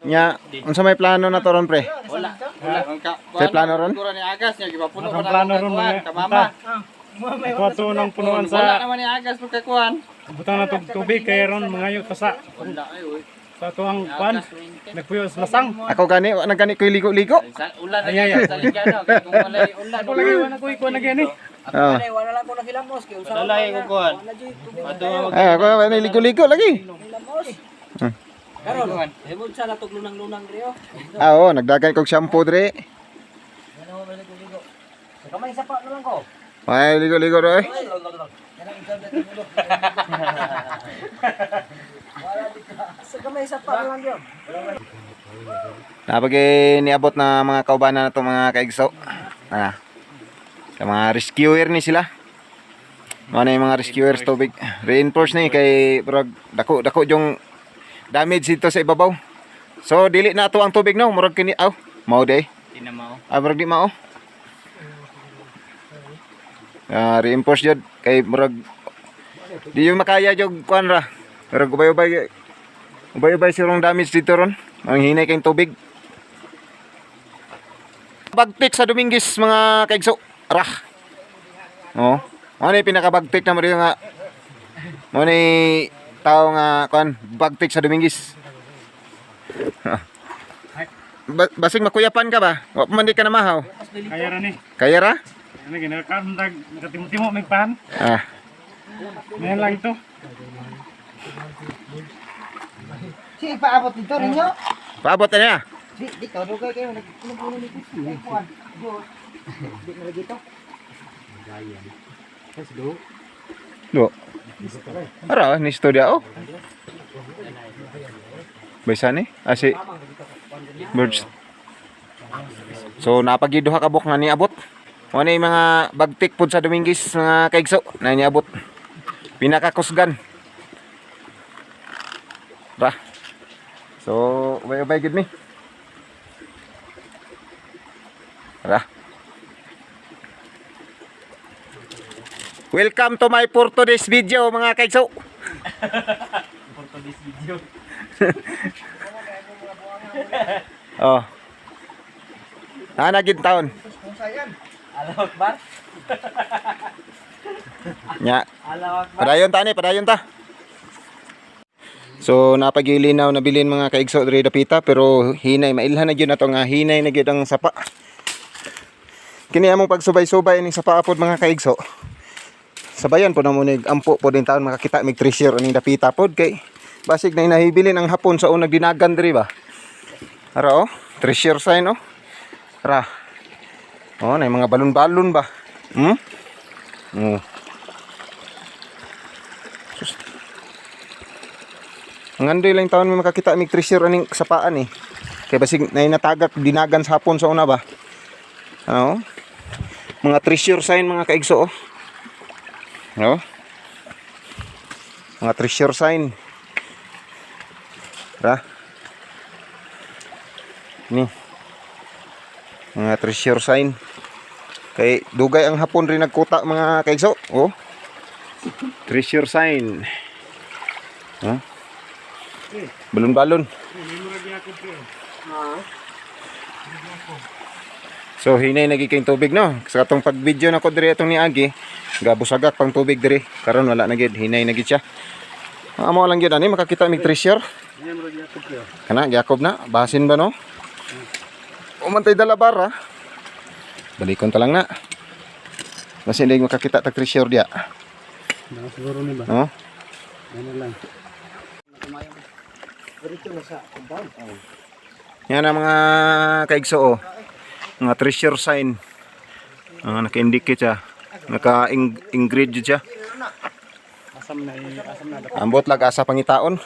Nya, unsa may plano na to ron pre? Wala. May plano ron? Ni Agas niya gipapuno Ang plano ron ka mama. Kuwato ng punuan Wala sa naman ni Agas pagkakuan. butang na tubig kaya ron mangayo ta sa Wala ay oy. tuang kwan. Nagpuyo sa lasang. Ako gani, nagani ko ligo-ligo. Ulan na Ay, yan sa ligano kay kung walay ulan. Ako lagi wala ko ikuan na gani. Oh. Wala lang ko na hilamos kay usa. Wala ko kuan. Ato Ay, ako gani ligo-ligo lagi. Hilamos. Karon, himod sa natog lunang-lunang riyo. Ah, oo, nagdagan kog shampoo dire. Sa kamay sa pa na lang ko. May ligo-ligo ro eh. Sa kamay sa pa na lang yun. Napag niabot na mga kaubanan na to mga kaigso. Sa mga rescuer ni sila. Ano yung mga rescuers tubig. Reinforce ni kay brag dako yung damage dito sa ibabaw. So dili na to ang tubig no, murag kini aw. Mao day. tinamaw. Murag di mao. Reinforce jud kay murag di yung makaya jud kuan ra. Pero ubay-ubay sirong damage dito ron. Ang hinay kayong tubig. Bagtik sa Dominguez mga kaigso. Rah. Oh. Ano yung pinakabagtik na mo rin nga. Ano yung tao nga kuan bagtik sa Dominguez. Basig makuyapan ka ba? Wa pa man di ka na mahaw. Kaya ra ni. Kaya ra? Ano ginakan dag nakatimo-timo may pan. Ah. Ngayon lang ito. Si paabot dito ninyo. Paabot na niya. Di dito dugay kayo nagpuno ni Kusi. Kuan. Di na lagi to. Do. Ara ni studio oh. Baysa ni? Si birds. So napagiduha ka buk nga niabot. Ano yung mga bagtik pod sa Dominguez mga kaigso na niabot. Pinakakusgan. Ra. So ubay-ubay gid mi. Ra. Welcome to my for today's video mga kaigso. For today's video. Oh. Nagid taon. Allahu Akbar. Nya. Allahu Akbar. Padayon ta. So napagilinaw na bilin mga kaigso diri dapita pero hinay mailhan na gyud nato nga hinay na gyud ang sapa. Kini among pagsubay-subay ning sapa pod mga kaigso. Sabayan po na mo nig ampo po din taon makakita mig treasure aning dapita pod kay basig na inahibilin ang hapon sa unang dinagan diri ba. Ara oh, treasure sign oh. Ara. Oh, na mga balon-balon ba? Oh. Ngandoy lang taon may makakita mig treasure aning sapaan eh. Kay basig na natagak dinagan sa hapon sa una ba. Ano? Mga treasure sign mga kaigso oh. No? Mga treasure sign. Ra. Ni. Mga treasure sign. Kay dugay ang hapon rin nagkuta mga kaigso. Oh. Treasure sign. Huh? Balon-balon. So hinay nagiging tubig no. Sa atong pag-video na ko diri atong niagi, gabusagak pang tubig diri. Karon wala na gid, hinay na gid siya. Amo lang gid ani makakita mig treasure. Kana Jacob na, basin ba no? Umantay dala bara. Balikon ta lang na. Basin dig makakita tag treasure dia. Siguro ni ba? No? Ano lang. Yan ang mga kaigso oh. Mga treasure sign. Naka-indicate siya. Naka-ingredient siya. Asam na Ambot lag asa pangitaon.